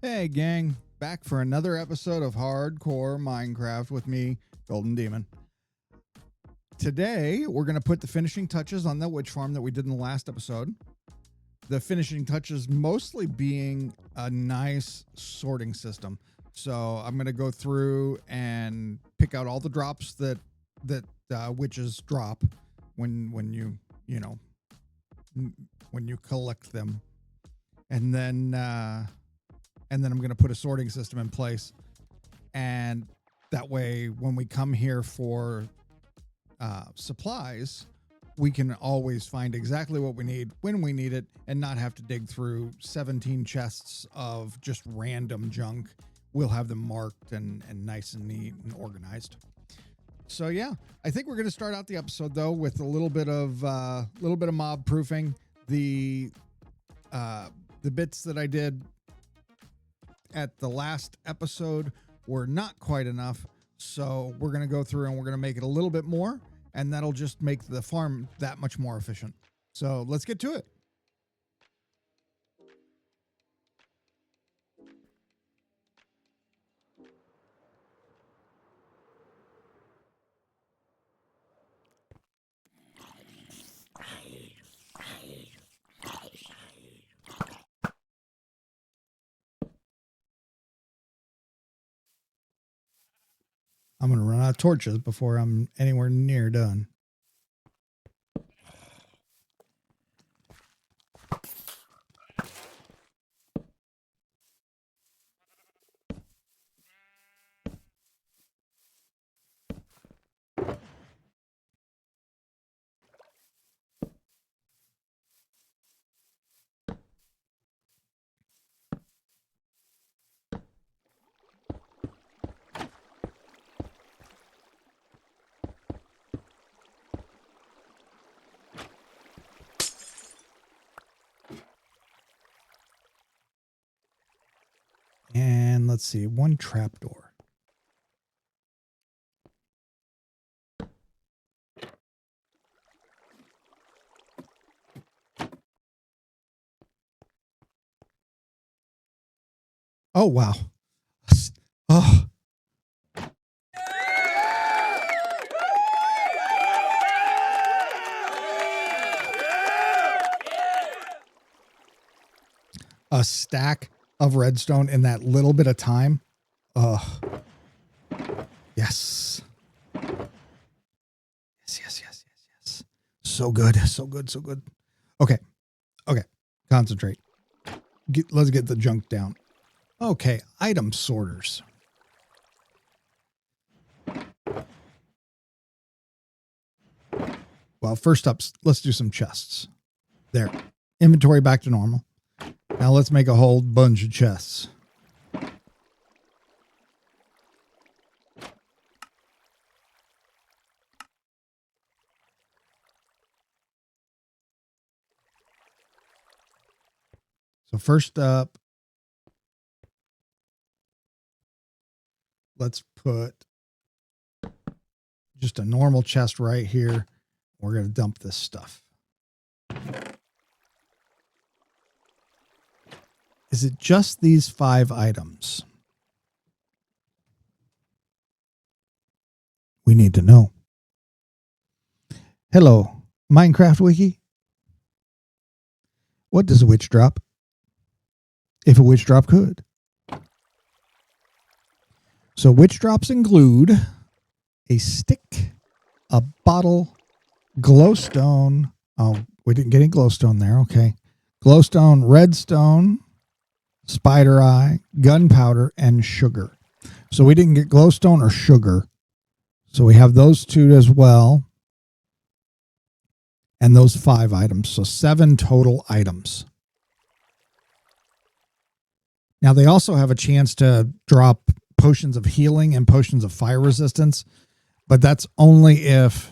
Hey gang, back for another episode of Hardcore Minecraft with me, Golden Demon. Today, we're going to put the finishing touches on that witch farm that we did in the last episode. The finishing touches mostly being a nice sorting system. So I'm going to go through and pick out all the drops that witches drop when you collect them. And then I'm going to put a sorting system in place. And that way, when we come here for supplies, we can always find exactly what we need when we need it and not have to dig through 17 chests of just random junk. We'll have them marked and nice and neat and organized. So yeah, I think we're going to start out the episode though with a little bit of mob proofing. The bits that I did at the last episode were not quite enough, so we're going to go through and we're going to make it a little bit more, and that'll just make the farm that much more efficient. So let's get to it. I'm going to run out of torches before I'm anywhere near done. And let's see, one trapdoor. Oh, wow. Oh. A stack of redstone in that little bit of time. Yes. Yes. So good. Okay. Concentrate. Let's get the junk down. Okay. Item sorters. Well, first up, let's do some chests. There. Inventory back to normal. Now let's make a whole bunch of chests. So first up, let's put just a normal chest right here. We're going to dump this stuff. Is it just these 5 items? We need to know. Hello, Minecraft Wiki. What does a witch drop? If a witch drop could. So witch drops include a stick, a bottle, glowstone. Oh, we didn't get any glowstone there. Okay. Glowstone, redstone, spider eye, gunpowder, and sugar. So we didn't get glowstone or sugar. So we have those 2 as well. And those 5 items. So 7 total items. Now they also have a chance to drop potions of healing and potions of fire resistance, but that's only if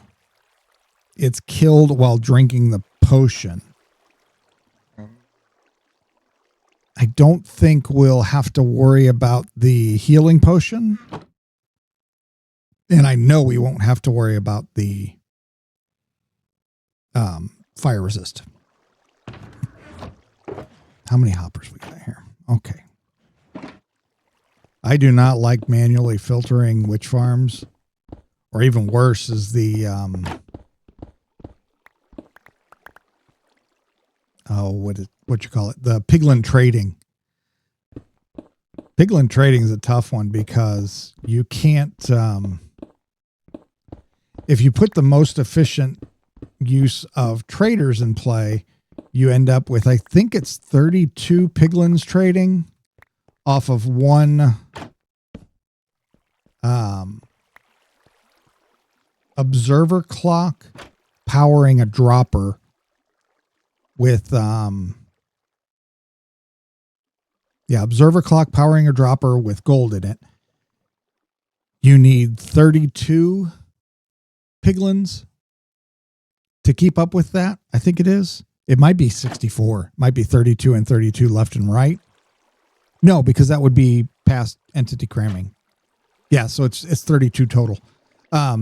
it's killed while drinking the potion. I don't think we'll have to worry about the healing potion. And I know we won't have to worry about the fire resist. How many hoppers we got here? Okay. I do not like manually filtering witch farms, or even worse is the what you call it? The piglin trading. Piglin trading is a tough one because you can't if you put the most efficient use of traders in play, you end up with, I think it's 32 piglins trading off of one observer clock powering a dropper with observer clock powering a dropper with gold in it. You need 32 piglins to keep up with that. I think it is. It might be 64. It might be 32 and 32 left and right. No, because that would be past entity cramming. Yeah, so it's 32 total. But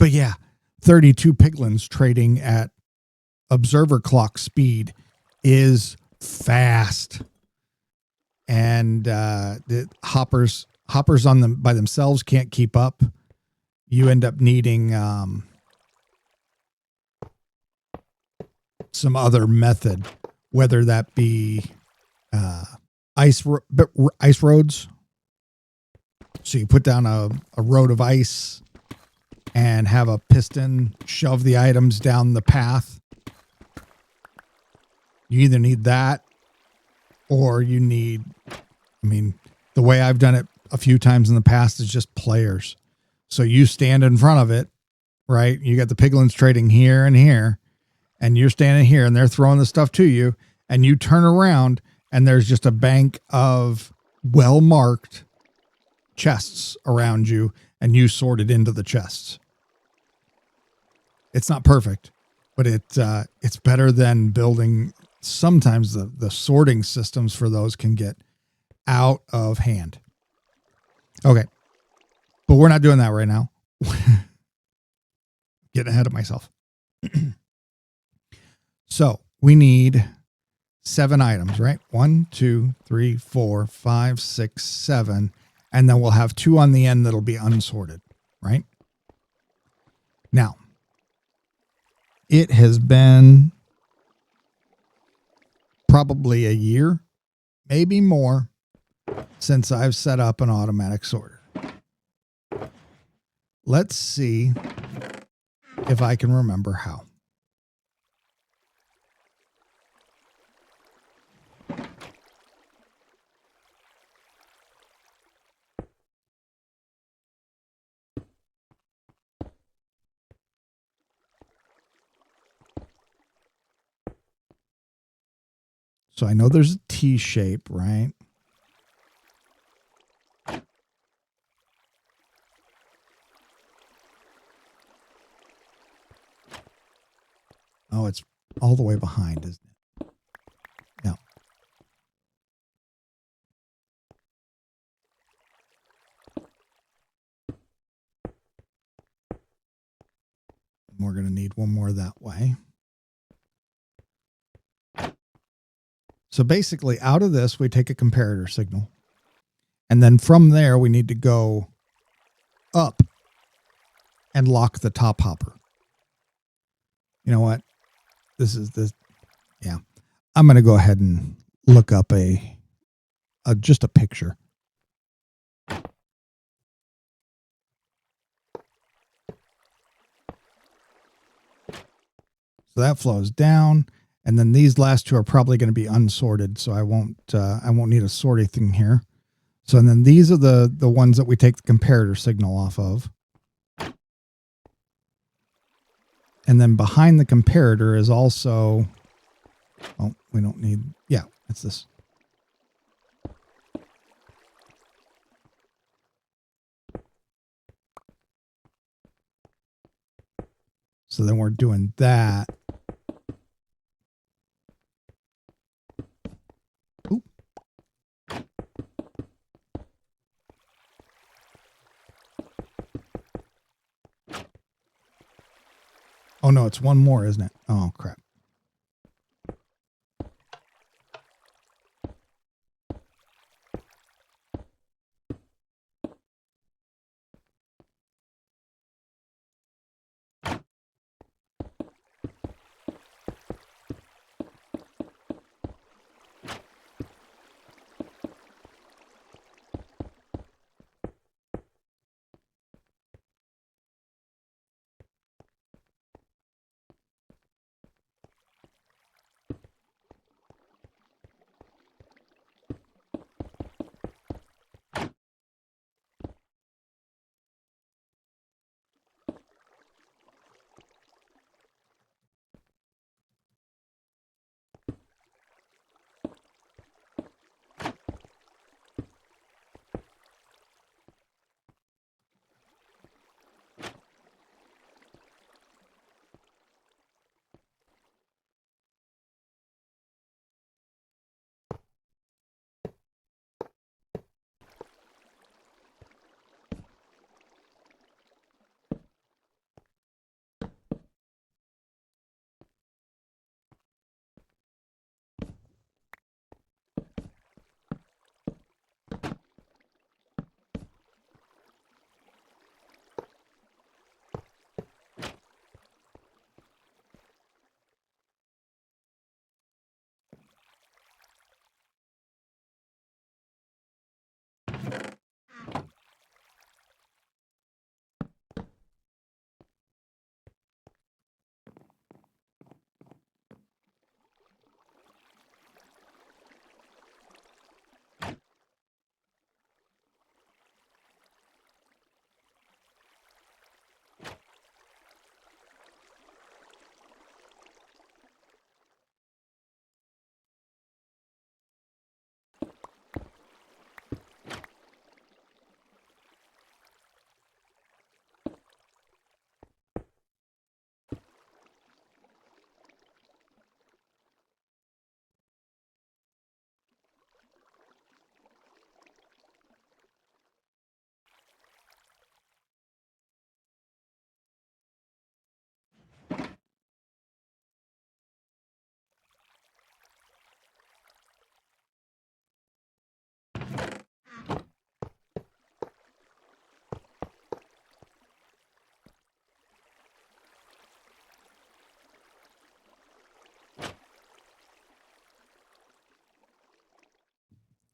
yeah, 32 piglins trading at observer clock speed is fast. And the hoppers on them by themselves can't keep up. You end up needing some other method, whether that be ice roads. So you put down a road of ice and have a piston shove the items down the path. You either need that or you need, the way I've done it a few times in the past is just players. So you stand in front of it, right? You got the piglins trading here and here, and you're standing here and they're throwing the stuff to you, and you turn around and there's just a bank of well-marked chests around you, and you sort it into the chests. It's not perfect, but it's better than building. Sometimes the sorting systems for those can get out of hand. Okay. But we're not doing that right now. Getting ahead of myself. So we need 7 items, right? 1, 2, 3, 4, 5, 6, 7. And then we'll have 2 on the end that'll be unsorted, right? Now, it has been probably a year, maybe more, since I've set up an automatic sorter. Let's see if I can remember how. So I know there's a T shape, right? Oh, it's all the way behind, isn't it? Yeah. We're going to need one more that way. So basically, out of this, we take a comparator signal. And then from there, we need to go up and lock the top hopper. You know what? Yeah. I'm going to go ahead and look up just a picture. So that flows down. And then these last 2 are probably going to be unsorted, so I won't need a sort thing here. So and then these are the ones that we take the comparator signal off of. And then behind the comparator is also, oh, we don't need, yeah, it's this. So then we're doing that. Oh, no, it's one more, isn't it? Oh, crap.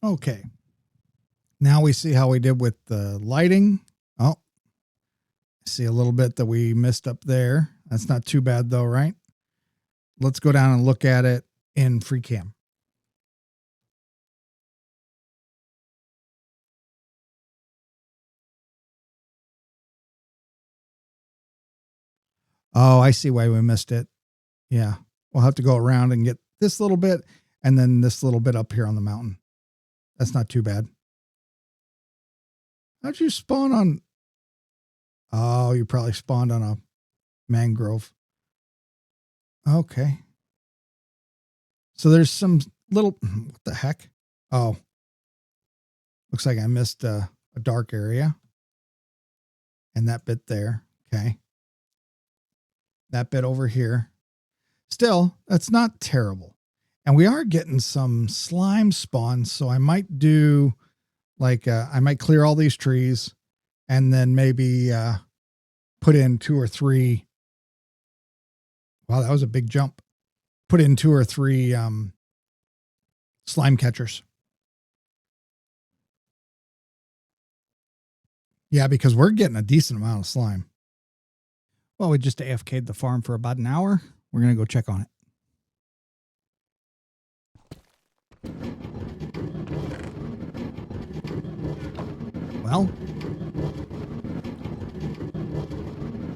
Okay. Now we see how we did with the lighting. Oh, see a little bit that we missed up there. That's not too bad though, right? Let's go down and look at it in FreeCam. Oh, I see why we missed it. Yeah. We'll have to go around and get this little bit and then this little bit up here on the mountain. That's not too bad. How'd you spawn on? Oh, you probably spawned on a mangrove. Okay. So there's some little, what the heck? Oh, looks like I missed a dark area. And that bit there. Okay. That bit over here. Still, that's not terrible. And we are getting some slime spawns. So I might do like, I might clear all these trees and then maybe put in 2 or 3. Wow, that was a big jump. Put in 2 or 3 slime catchers. Yeah, because we're getting a decent amount of slime. Well, we just AFK'd the farm for about an hour. We're going to go check on it. Well.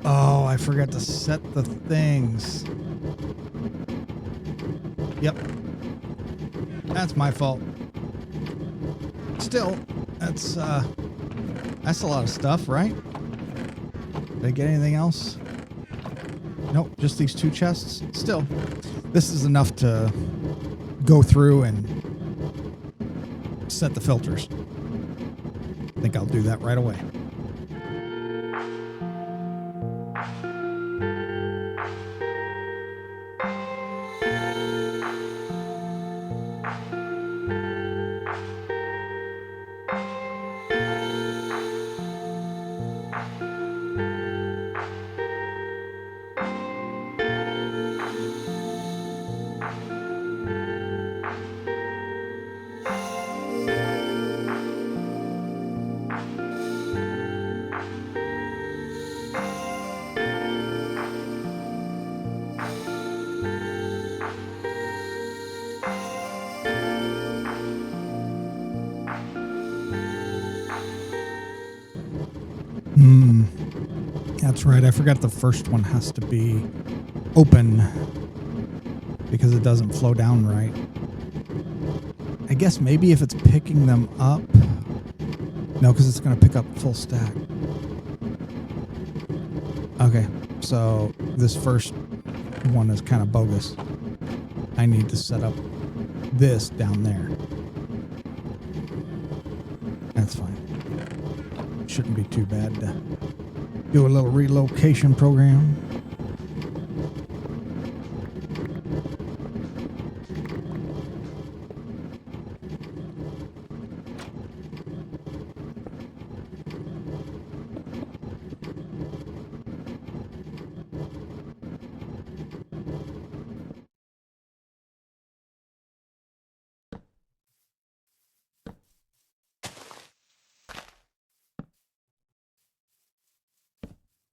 Oh, I forgot to set the things. Yep. That's my fault. Still, that's a lot of stuff, right? Did I get anything else? Nope, just these 2 chests. Still, this is enough to go through and set the filters. I think I'll do that right away. That's right. I forgot the first one has to be open because it doesn't flow down right. I guess maybe if it's picking them up. No, because it's going to pick up full stack. Okay, so this first one is kind of bogus. I need to set up this down there. That's fine. Shouldn't be too bad to do a little relocation program.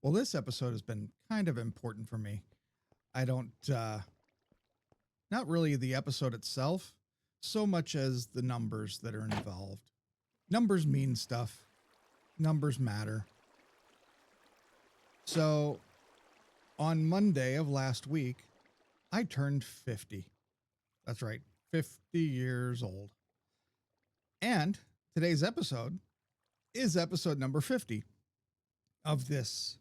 Well, this episode has been kind of important for me. I don't, not really the episode itself, so much as the numbers that are involved. Numbers mean stuff. Numbers matter. So, on Monday of last week, I turned 50. That's right, 50 years old. And today's episode is episode number 50 of this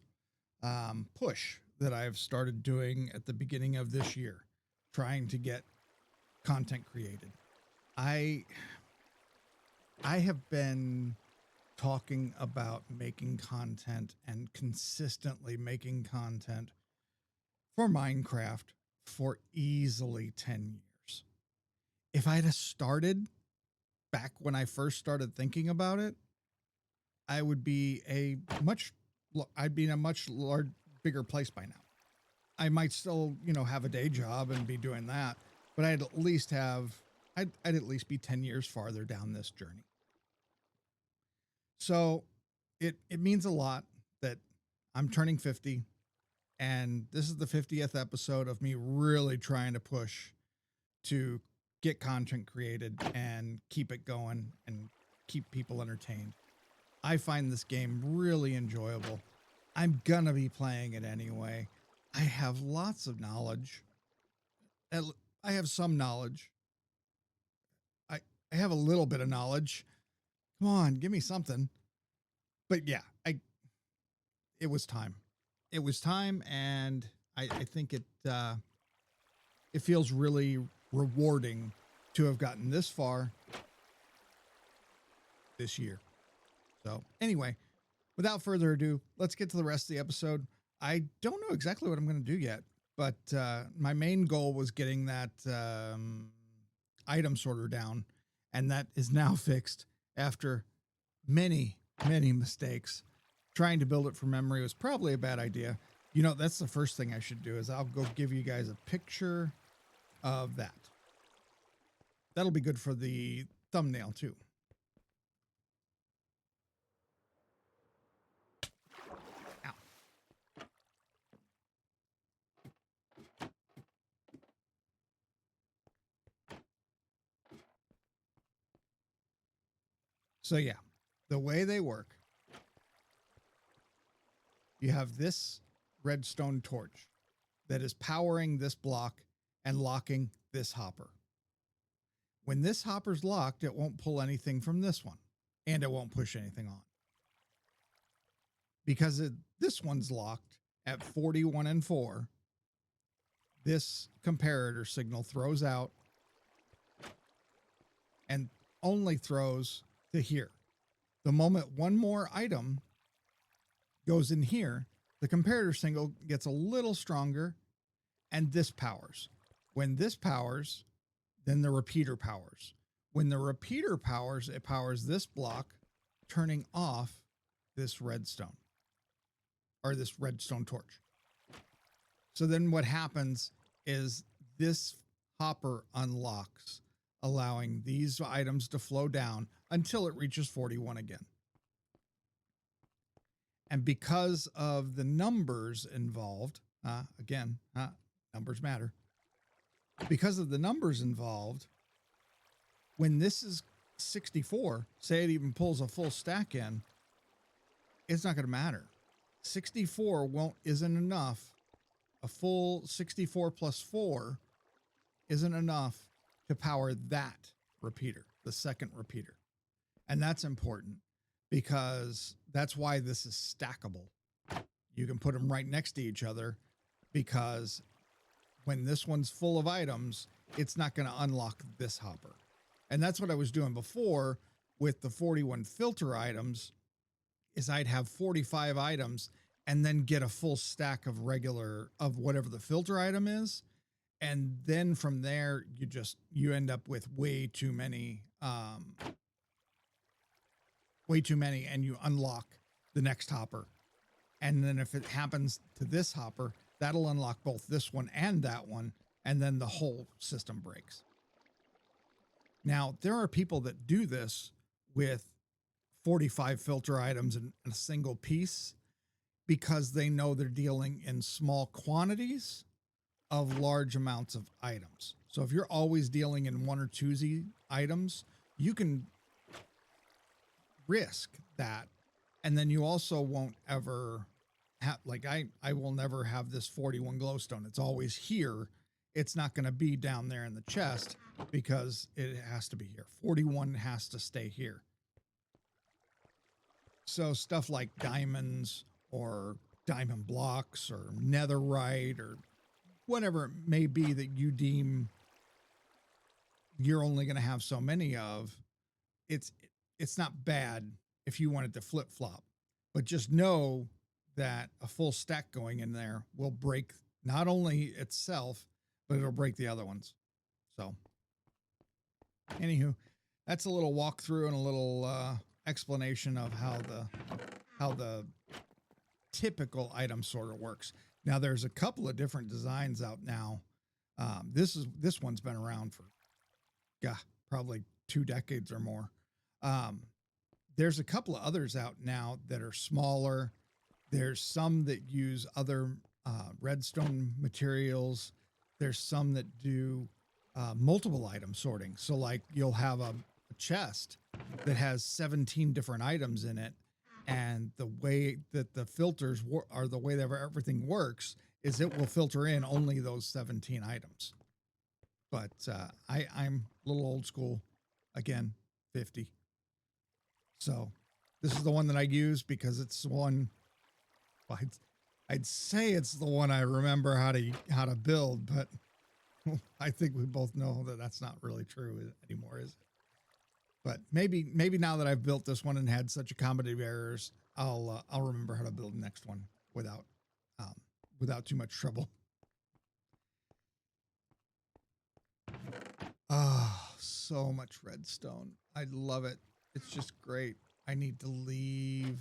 push that I've started doing at the beginning of this year, trying to get content created. I have been talking about making content and consistently making content for Minecraft for easily 10 years. If I'd have started back when I first started thinking about it, I would be I'd be in a much bigger place by now. I might still, have a day job and be doing that, but I'd at least have I'd at least be 10 years farther down this journey. So it means a lot that I'm turning 50, and this is the 50th episode of me really trying to push to get content created and keep it going and keep people entertained. I find this game really enjoyable. I'm gonna be playing it anyway. I have lots of knowledge. I have some knowledge. I have a little bit of knowledge. Come on, give me something. But yeah, it was time. It was time, and I think it feels really rewarding to have gotten this far this year. So anyway, without further ado, let's get to the rest of the episode. I don't know exactly what I'm going to do yet, but my main goal was getting that item sorter down, and that is now fixed after many mistakes. Trying to build it from memory was probably a bad idea. You know, that's the first thing I should do is I'll go give you guys a picture of that. That'll be good for the thumbnail too. Ow. So yeah, the way they work, you have this redstone torch that is powering this block and locking this hopper. When this hopper's locked, it won't pull anything from this one, and it won't push anything on. Because this one's locked at 41 and 4, this comparator signal throws out and only throws to here. The moment one more item goes in here, the comparator signal gets a little stronger, and this powers. When this powers, then the repeater powers. When the repeater powers, it powers this block, turning off this redstone, or this redstone torch. So then what happens is this hopper unlocks, allowing these items to flow down until it reaches 41 again. And because of the numbers involved, numbers matter. Because of the numbers involved, when this is 64, say it even pulls a full stack in, it's not going to matter. 64 isn't enough. A full 64 plus 4 isn't enough to power that repeater, the second repeater. And that's important because that's why this is stackable. You can put them right next to each other because when this one's full of items, it's not going to unlock this hopper. And that's what I was doing before with the 41 filter items is I'd have 45 items and then get a full stack of whatever the filter item is. And then from there, you end up with way too many, and you unlock the next hopper. And then if it happens to this hopper, that'll unlock both this one and that one. And then the whole system breaks. Now, there are people that do this with 45 filter items in a single piece because they know they're dealing in small quantities of large amounts of items. So if you're always dealing in one or two items, you can risk that. And then you also won't ever have, like I will never have this 41 glowstone. It's always here. It's not going to be down there in the chest because it has to be here. 41 has to stay here. So stuff like diamonds or diamond blocks or netherite or whatever it may be that you deem you're only going to have so many of, it's not bad if you wanted to flip flop, but just know that a full stack going in there will break not only itself, but it'll break the other ones. So anywho, that's a little walkthrough and a little explanation of how the typical item sorter works. Now there's a couple of different designs out now. This one's been around for yeah, probably 2 decades or more. Um, there's a couple of others out now that are smaller. There's some that use other redstone materials. There's some that do multiple item sorting. So, like, you'll have a chest that has 17 different items in it. And the way that the filters are the way that everything works is it will filter in only those 17 items. But I'm a little old school. Again, 50. So this is the one that I use because it's the one. Well, I'd say it's the one I remember how to build, but I think we both know that that's not really true anymore, is it? But maybe now that I've built this one and had such accommodative errors, I'll remember how to build the next one without too much trouble. Ah, oh, so much redstone. I love it. It's just great. I need to leave.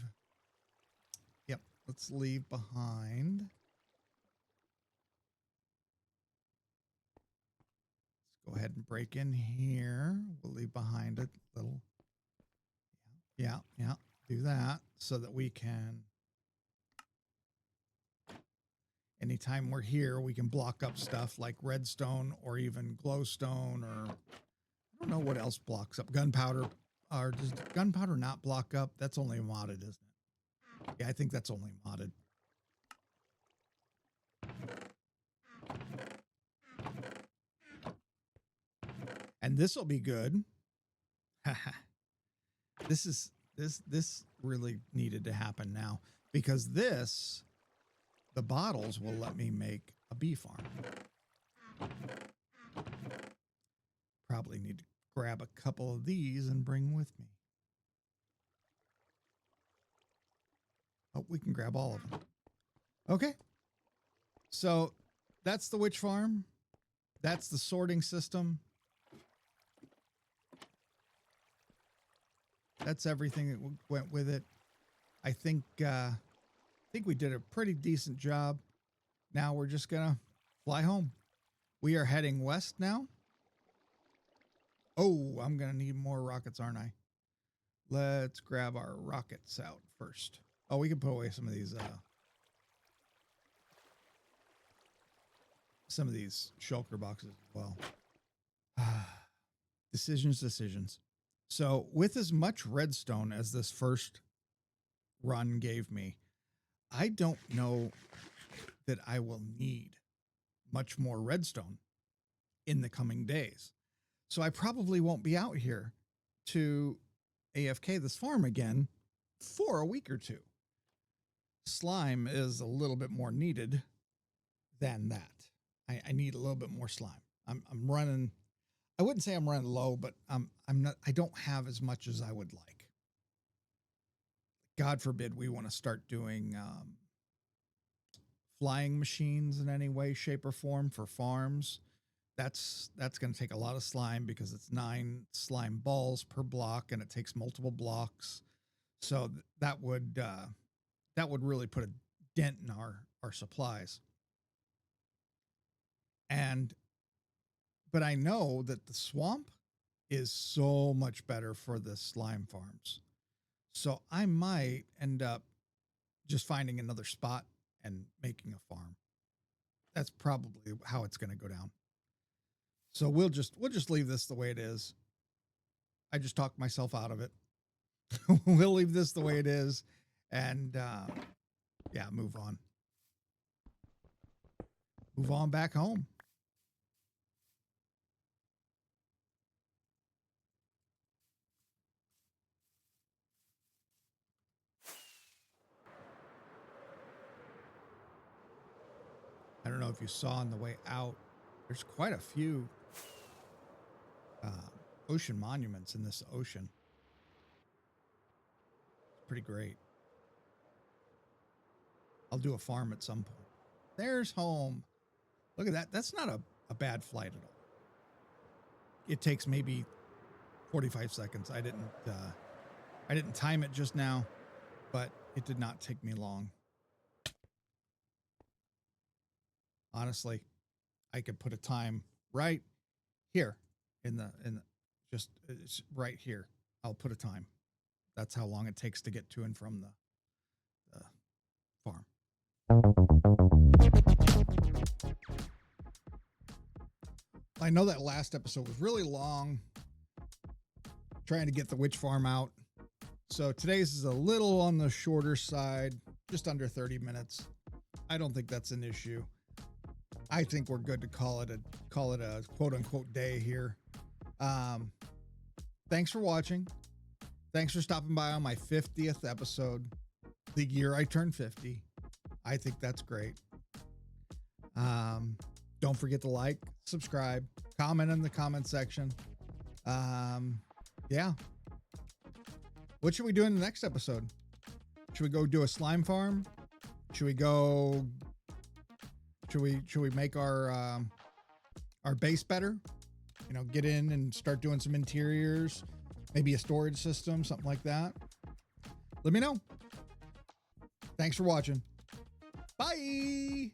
Yep, let's leave behind. Let's go ahead and break in here. We'll leave behind a little. Yeah, do that so that we can, anytime we're here, we can block up stuff like redstone or even glowstone, or I don't know what else blocks up. Gunpowder. Or does gunpowder not block up? That's only modded, isn't it? Yeah, I think that's only modded. And this will be good. This really needed to happen now, because the bottles will let me make a bee farm. Probably need to grab a couple of these and bring with me. Oh, we can grab all of them. Okay. So that's the witch farm. That's the sorting system. That's everything that went with it. I think we did a pretty decent job. Now we're just gonna fly home. We are heading west now. Oh, I'm gonna need more rockets, aren't I? Let's grab our rockets out first. Oh, we can put away some of these shulker boxes as well. Decisions. So with as much redstone as this first run gave me, I don't know that I will need much more redstone in the coming days. So I probably won't be out here to AFK this farm again for a week or two. Slime is a little bit more needed than that. I need a little bit more slime. I'm running, I wouldn't say I'm running low, but I don't have as much as I would like. God forbid we want to start doing flying machines in any way, shape, or form for farms. That's going to take a lot of slime, because it's 9 slime balls per block and it takes multiple blocks. So that would really put a dent in our supplies. But I know that the swamp is so much better for the slime farms. So I might end up just finding another spot and making a farm. That's probably how it's going to go down. So we'll just leave this the way it is. I just talked myself out of it. We'll leave this the way it is, and yeah, move on. Move on back home. I don't know if you saw on the way out, there's quite a few ocean monuments in this ocean. It's pretty great. I'll do a farm at some point. There's home. Look at that. That's not a bad flight at all. It takes maybe 45 seconds. I didn't time it just now, but it did not take me long. Honestly, I could put a time right here in the Just it's right here. I'll put a time. That's how long it takes to get to and from the farm. I know that last episode was really long, trying to get the witch farm out. So today's is a little on the shorter side, just under 30 minutes. I don't think that's an issue. I think we're good to call it a quote unquote day here. Thanks for watching. Thanks for stopping by on my 50th episode, the year I turned 50. I think that's great. Don't forget to like, subscribe, comment in the comment section. Yeah. What should we do in the next episode? Should we go do a slime farm? Should we make our base better? You know, get in and start doing some interiors, maybe a storage system, something like that. Let me know. Thanks for watching. Bye.